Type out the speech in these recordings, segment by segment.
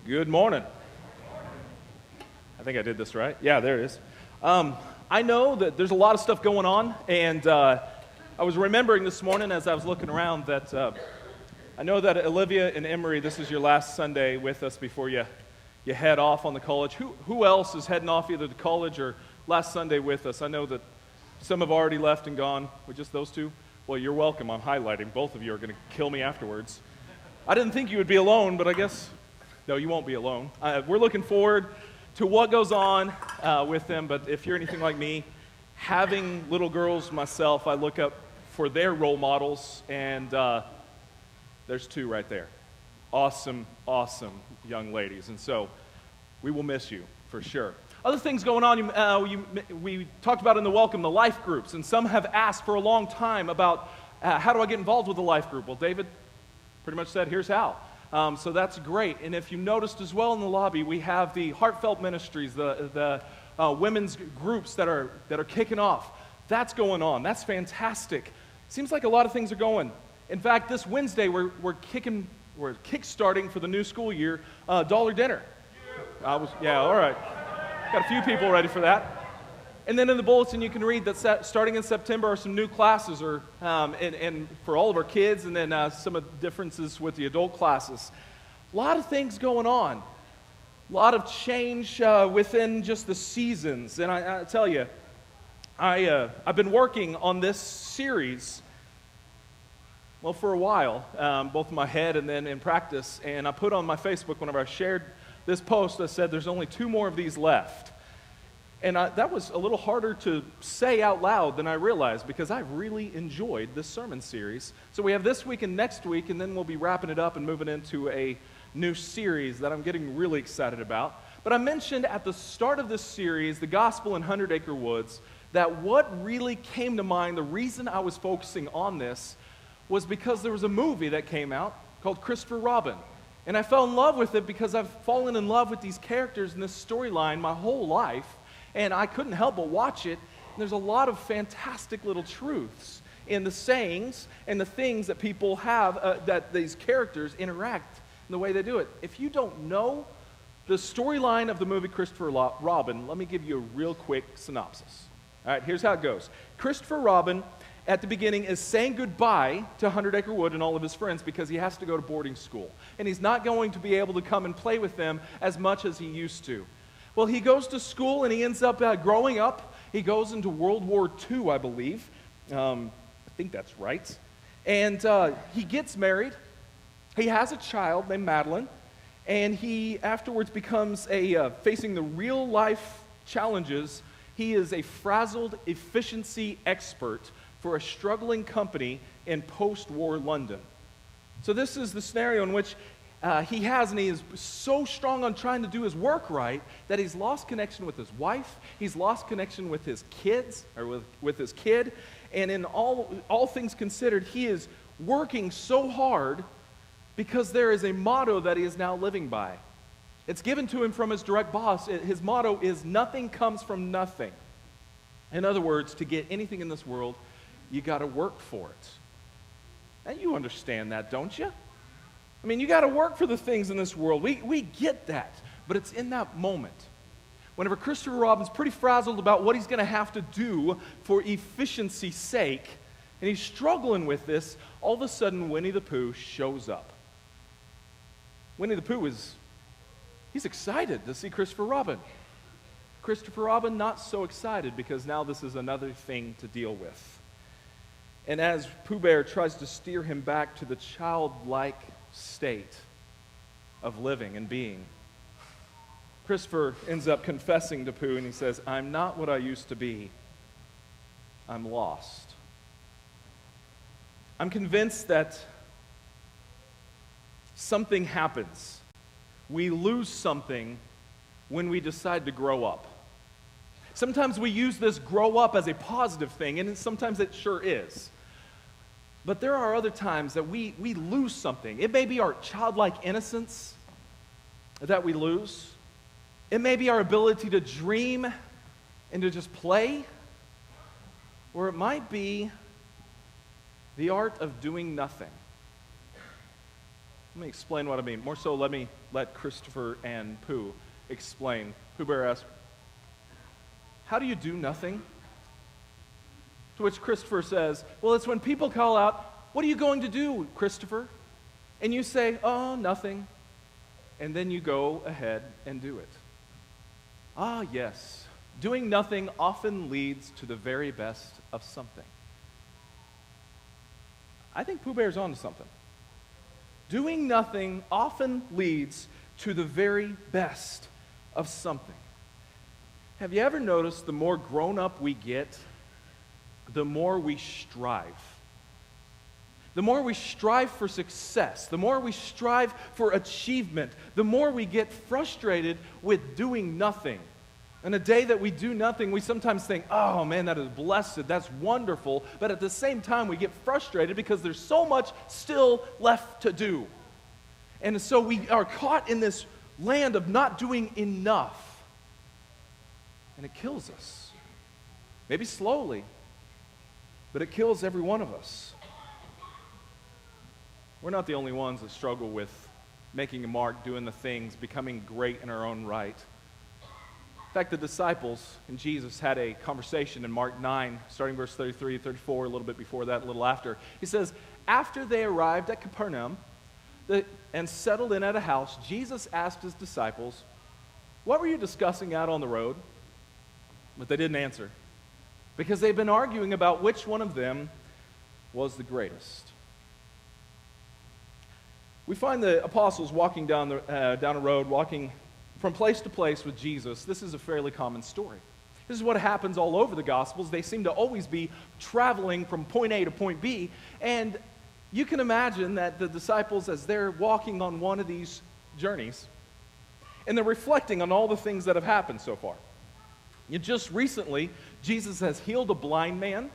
Good morning. I think I did this right. Yeah, there it is. I know that there's a lot of stuff going on, and I was remembering this morning as I was looking around that I know that Olivia and Emery, this is your last Sunday with us before you head off on the college. Who else is heading off either to college or last Sunday with us? I know that some have already left and gone. With just those two? Well, you're welcome. I'm highlighting. Both of you are going to kill me afterwards. I didn't think you would be alone, but I guess, no, you won't be alone. We're looking forward to what goes on with them, but if you're anything like me, having little girls myself, I look up for their role models, and there's two right there. Awesome, awesome young ladies, and so we will miss you for sure. Other things going on, we talked about in the welcome, the life groups, and some have asked for a long time about how do I get involved with the life group? Well, David pretty much said, here's how. So that's great. And if you noticed as well in the lobby, we have the heartfelt ministries, the women's groups that are kicking off. That's going on. That's fantastic. Seems like a lot of things are going. In fact, this Wednesday we're kick-starting for the new school year dollar dinner. Yeah, all right. Got a few people ready for that. And then in the bulletin you can read that starting in September are some new classes and for all of our kids, and then some of the differences with the adult classes. A lot of things going on. A lot of change within just the seasons. And I tell you, I've been working on this series, well, for a while, both in my head and then in practice. And I put on my Facebook, whenever I shared this post, I said there's only 2 more of these left. And that was a little harder to say out loud than I realized, because I really enjoyed this sermon series. So we have this week and next week, and then we'll be wrapping it up and moving into a new series that I'm getting really excited about. But I mentioned at the start of this series, the gospel in 100 Acre Woods, that what really came to mind, the reason I was focusing on this, was because there was a movie that came out called Christopher Robin. And I fell in love with it because I've fallen in love with these characters in this storyline my whole life. And I couldn't help but watch it. And there's a lot of fantastic little truths in the sayings and the things that people have, that these characters interact in the way they do it. If you don't know the storyline of the movie Christopher Robin, let me give you a real quick synopsis. All right, here's how it goes. Christopher Robin, at the beginning, is saying goodbye to 100 Acre Wood and all of his friends because he has to go to boarding school. And he's not going to be able to come and play with them as much as he used to. Well, he goes to school and he ends up growing up. He goes into World War II, I believe. I think that's right. And he gets married. He has a child named Madeline. And he afterwards becomes facing the real life challenges. He is a frazzled efficiency expert for a struggling company in post-war London. So this is the scenario in which he is so strong on trying to do his work right that he's lost connection with his wife, he's lost connection with his kids, or with his kid, and in all things considered, he is working so hard because there is a motto that he is now living by. It's given to him from his direct boss. His motto is, nothing comes from nothing. In other words, to get anything in this world, you got to work for it. And you understand that, don't you? I mean, you got to work for the things in this world. We get that. But it's in that moment, whenever Christopher Robin's pretty frazzled about what he's going to have to do for efficiency's sake, and he's struggling with this, all of a sudden Winnie the Pooh shows up. Winnie the Pooh he's excited to see Christopher Robin. Christopher Robin not so excited, because now this is another thing to deal with. And as Pooh Bear tries to steer him back to the childlike state of living and being, Christopher ends up confessing to Pooh, and he says, I'm not what I used to be. I'm lost. I'm convinced that something happens. We lose something when we decide to grow up. Sometimes we use this grow up as a positive thing, and sometimes it sure is. But there are other times that we lose something. It may be our childlike innocence that we lose. It may be our ability to dream and to just play. Or it might be the art of doing nothing. Let me explain what I mean. More so, let me let Christopher and Pooh explain. Pooh Bear asked, "How do you do nothing?" To which Christopher says, "Well, it's when people call out, 'What are you going to do, Christopher?' And you say, 'Oh, nothing.' And then you go ahead and do it." Ah, yes. Doing nothing often leads to the very best of something. I think Pooh Bear's onto something. Doing nothing often leads to the very best of something. Have you ever noticed the more grown up we get, the more we strive? The more we strive for success, the more we strive for achievement, the more we get frustrated with doing nothing. And a day that we do nothing, we sometimes think, "Oh man, that is blessed, that's wonderful." But at the same time, we get frustrated because there's so much still left to do. And so we are caught in this land of not doing enough. And it kills us. Maybe slowly, but it kills every one of us. We're not the only ones that struggle with making a mark, doing the things, becoming great in our own right. In fact, the disciples and Jesus had a conversation in Mark 9, starting verse 33, 34, a little bit before that, a little after. He says, after they arrived at Capernaum and settled in at a house, Jesus asked his disciples, "What were you discussing out on the road?" But they didn't answer, because they'd been arguing about which one of them was the greatest. We find the apostles walking down a road, walking from place to place with Jesus. This is a fairly common story. This is what happens all over the Gospels. They seem to always be traveling from point A to point B. And you can imagine that the disciples, as they're walking on one of these journeys, and they're reflecting on all the things that have happened so far. Just recently, Jesus has healed a blind man.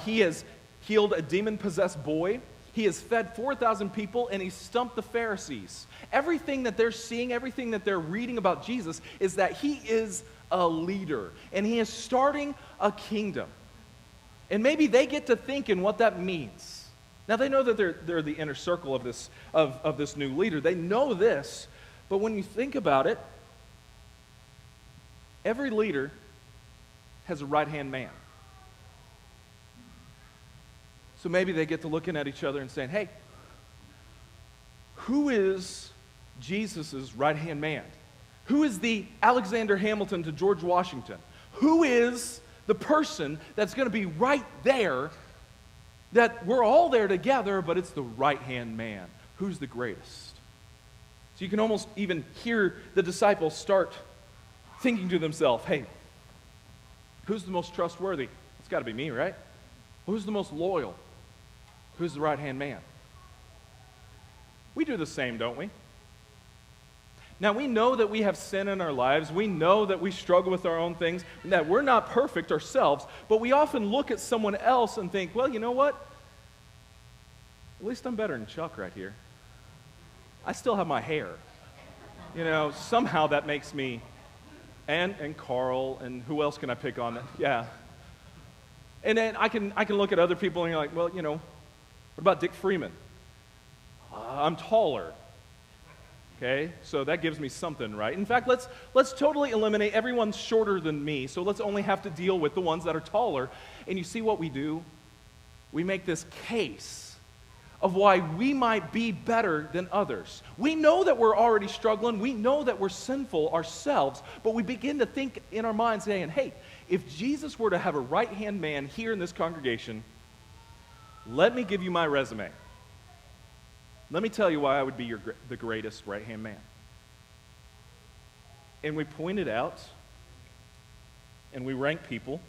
He has healed a demon-possessed boy. He has fed 4,000 people, and he stumped the Pharisees. Everything that they're seeing, everything that they're reading about Jesus is that he is a leader, and he is starting a kingdom. And maybe they get to thinking what that means. Now, they know that they're the inner circle of this new leader. They know this, but when you think about it, every leader has a right-hand man. So maybe they get to looking at each other and saying, "Hey, who is Jesus' right-hand man? Who is the Alexander Hamilton to George Washington? Who is the person that's going to be right there, that we're all there together, but it's the right-hand man? Who's the greatest?" So you can almost even hear the disciples start thinking to themselves, "Hey, who's the most trustworthy? It's got to be me, right? Who's the most loyal? Who's the right-hand man?" We do the same, don't we? Now, we know that we have sin in our lives. We know that we struggle with our own things, and that we're not perfect ourselves, but we often look at someone else and think, "Well, you know what? At least I'm better than Chuck right here. I still have my hair. Somehow that makes me..." And Carl, and who else can I pick on that? Yeah. And then I can look at other people and you're like, "Well, what about Dick Freeman? I'm taller." Okay, so that gives me something, right? In fact, let's totally eliminate everyone's shorter than me, so let's only have to deal with the ones that are taller. And you see what we do? We make this case of why we might be better than others. We know that we're already struggling. We know that we're sinful ourselves, but we begin to think in our minds saying, "Hey, if Jesus were to have a right-hand man here in this congregation, let me give you my resume. Let me tell you why I would be the greatest right-hand man." And we point it out, and we rank people.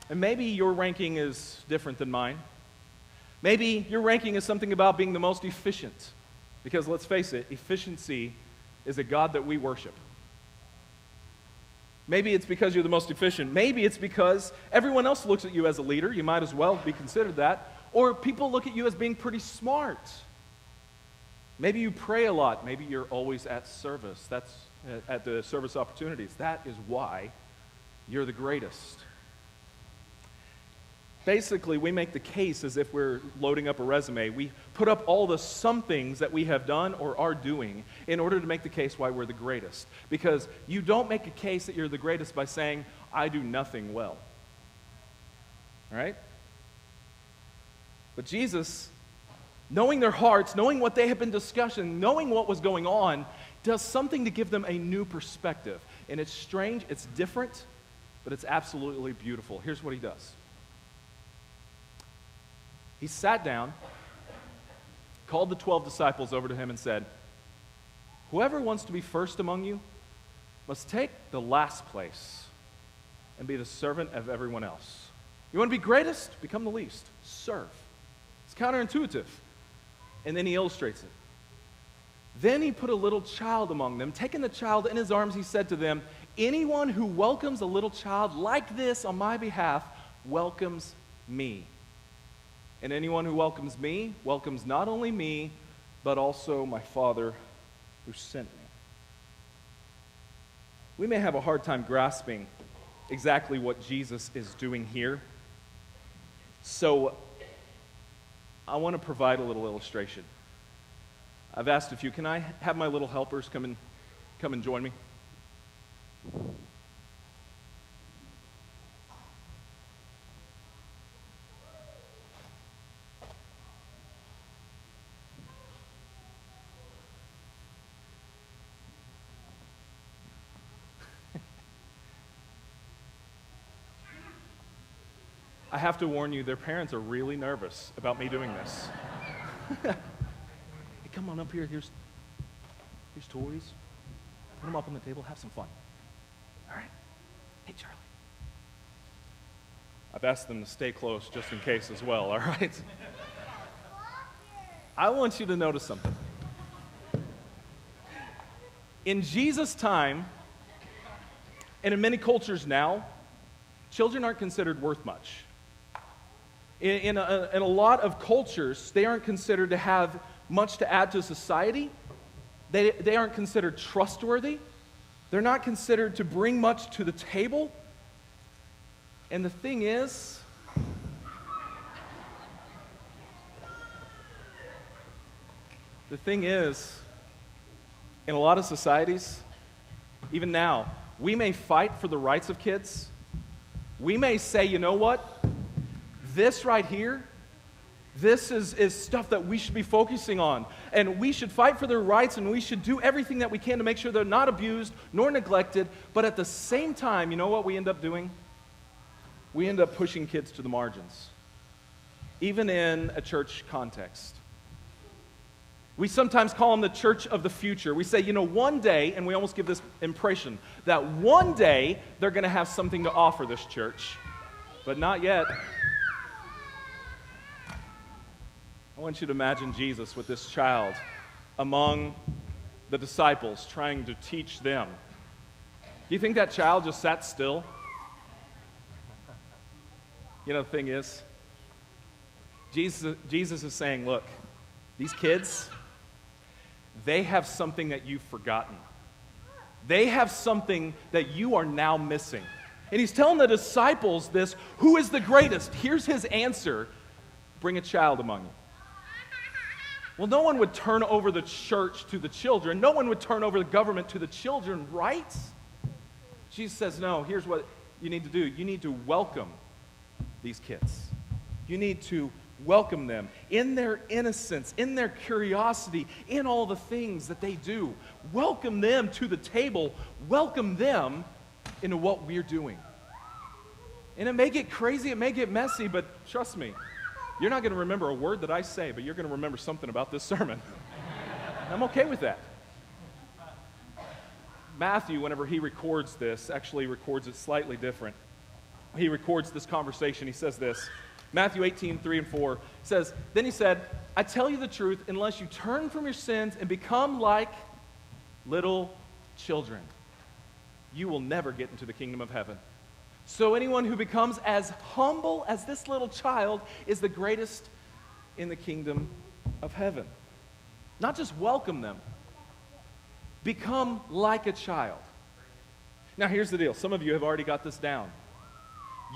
And maybe your ranking is different than mine. Maybe your ranking is something about being the most efficient. Because let's face it, efficiency is a God that we worship. Maybe it's because you're the most efficient. Maybe it's because everyone else looks at you as a leader. You might as well be considered that. Or people look at you as being pretty smart. Maybe you pray a lot. Maybe you're always at service. That's at the service opportunities. That is why you're the greatest. Basically, we make the case as if we're loading up a resume. We put up all the somethings that we have done or are doing in order to make the case why we're the greatest. Because you don't make a case that you're the greatest by saying, I do nothing well. All right? But Jesus, knowing their hearts, knowing what they have been discussing, knowing what was going on, does something to give them a new perspective. And it's strange, it's different, but it's absolutely beautiful. Here's what he does. He sat down, called the 12 disciples over to him and said, whoever wants to be first among you must take the last place and be the servant of everyone else. You want to be greatest? Become the least. Serve. It's counterintuitive. And then he illustrates it. Then he put a little child among them. Taking the child in his arms, he said to them, anyone who welcomes a little child like this on my behalf welcomes me. And anyone who welcomes me welcomes not only me, but also my Father who sent me. We may have a hard time grasping exactly what Jesus is doing here. So I want to provide a little illustration. I've asked a few, can I have my little helpers come and join me? I have to warn you, their parents are really nervous about me doing this. Hey, come on up here. Here's toys. Put them up on the table. Have some fun. All right? Hey, Charlie. I've asked them to stay close just in case as well, all right? I want you to notice something. In Jesus' time, and in many cultures now, children aren't considered worth much. In a lot of cultures, they aren't considered to have much to add to society. They aren't considered trustworthy. They're not considered to bring much to the table. And the thing is, in a lot of societies, even now, we may fight for the rights of kids. We may say, you know what? This right here, this is stuff that we should be focusing on. And we should fight for their rights, and we should do everything that we can to make sure they're not abused nor neglected. But at the same time, you know what we end up doing? We end up pushing kids to the margins, even in a church context. We sometimes call them the church of the future. We say, you know, one day, and we almost give this impression, that one day they're going to have something to offer this church, but not yet. I want you to imagine Jesus with this child among the disciples trying to teach them. Do you think that child just sat still? You know, the thing is, Jesus is saying, look, these kids, they have something that you've forgotten. They have something that you are now missing. And he's telling the disciples this, who is the greatest? Here's his answer, bring a child among you. Well, no one would turn over the church to the children. No one would turn over the government to the children, right? Jesus says, no, here's what you need to do. You need to welcome these kids. You need to welcome them in their innocence, in their curiosity, in all the things that they do. Welcome them to the table. Welcome them into what we're doing. And it may get crazy, it may get messy, but trust me, you're not going to remember a word that I say, but you're going to remember something about this sermon. I'm okay with that. Matthew, whenever he records this, actually records it slightly different. He records this conversation. He says this, Matthew 18:3-4 says, then he said, I tell you the truth, unless you turn from your sins and become like little children, you will never get into the kingdom of heaven. So anyone who becomes as humble as this little child is the greatest in the kingdom of heaven. Not just welcome them, become like a child. Now here's the deal. Some of you have already got this down.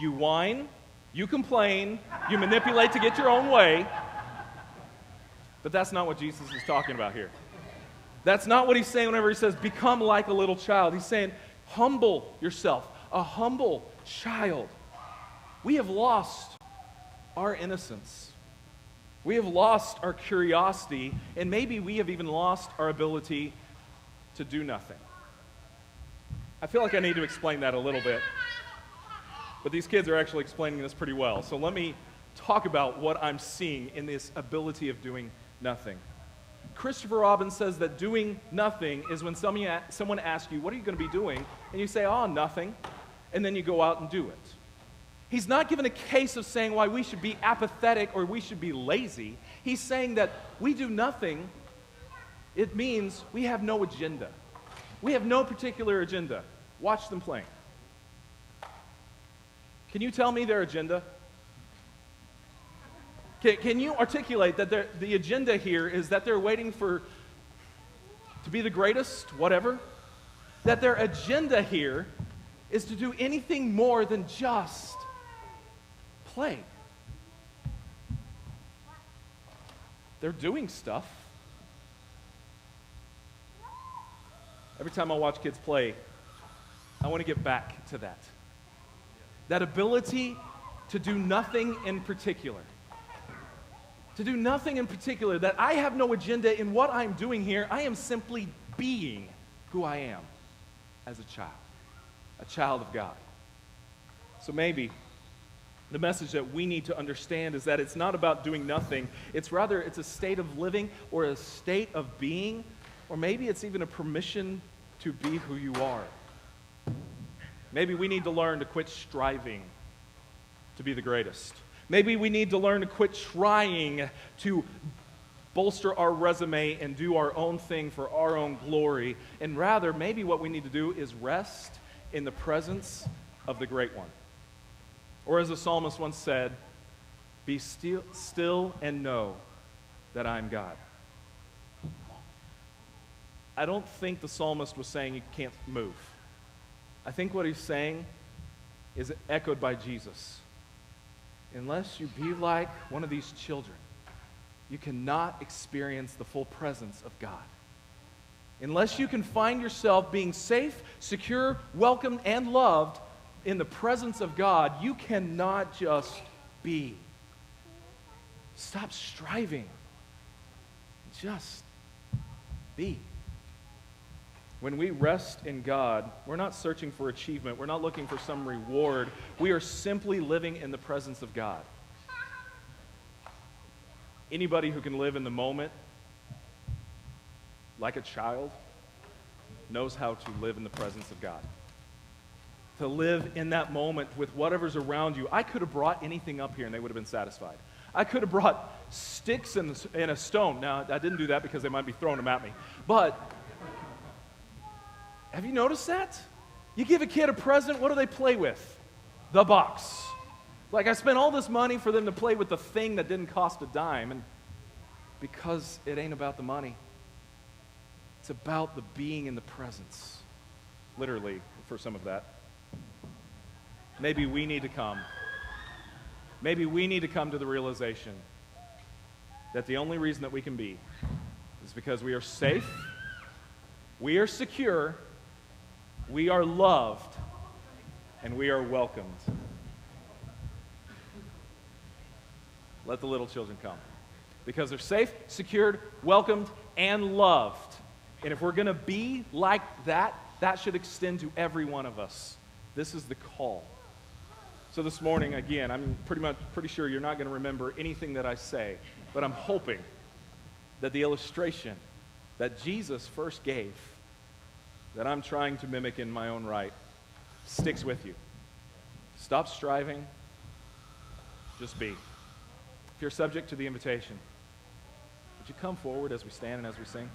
You whine, You complain, you manipulate to get your own way, but that's not what Jesus is talking about here. That's not what he's saying whenever he says, become like a little child. He's saying, humble yourself, a humble child. We have lost our innocence. We have lost our curiosity, and maybe we have even lost our ability to do nothing. I feel like I need to explain that a little bit, but these kids are actually explaining this pretty well. So let me talk about what I'm seeing in this ability of doing nothing. Christopher Robbins says that doing nothing is when someone asks you, what are you going to be doing? And you say, oh, nothing. And then you go out and do it. He's not given a case of saying why we should be apathetic or we should be lazy. He's saying that we do nothing. It means we have no agenda. We have no particular agenda. Watch them playing. Can you tell me their agenda? Can you articulate that the agenda here is that they're waiting to be the greatest, whatever? That their agenda here is to do anything more than just play. They're doing stuff. Every time I watch kids play, I want to get back to that. That ability to do nothing in particular. To do nothing in particular, that I have no agenda in what I'm doing here. I am simply being who I am as a child of God. So maybe the message that we need to understand is that it's not about doing nothing. It's a state of living or a state of being, or maybe it's even a permission to be who you are. Maybe we need to learn to quit striving to be the greatest. Maybe we need to learn to quit trying to bolster our resume and do our own thing for our own glory. And rather, maybe what we need to do is rest in the presence of the Great One. Or as the psalmist once said, be still and know that I am God. I don't think the psalmist was saying you can't move. I think what he's saying is echoed by Jesus. Unless you be like one of these children, you cannot experience the full presence of God. Unless you can find yourself being safe, secure, welcomed, and loved in the presence of God, you cannot just be. Stop striving. Just be. When we rest in God, we're not searching for achievement. We're not looking for some reward. We are simply living in the presence of God. Anybody who can live in the moment like a child knows how to live in the presence of God. To live in that moment with whatever's around you. I could have brought anything up here and they would have been satisfied. I could have brought sticks and a stone. Now, I didn't do that because they might be throwing them at me. But have you noticed that? You give a kid a present, what do they play with? The box. Like, I spent all this money for them to play with the thing that didn't cost a dime, and because it ain't about the money. It's about the being in the presence. Literally, for some of that. Maybe we need to come. Maybe we need to come to the realization that the only reason that we can be is because we are safe, we are secure, we are loved, and we are welcomed. Let the little children come. Because they're safe, secured, welcomed, and loved. And if we're going to be like that, that should extend to every one of us. This is the call. So this morning, again, I'm pretty sure you're not going to remember anything that I say, but I'm hoping that the illustration that Jesus first gave, that I'm trying to mimic in my own right, sticks with you. Stop striving. Just be. If you're subject to the invitation, would you come forward as we stand and as we sing?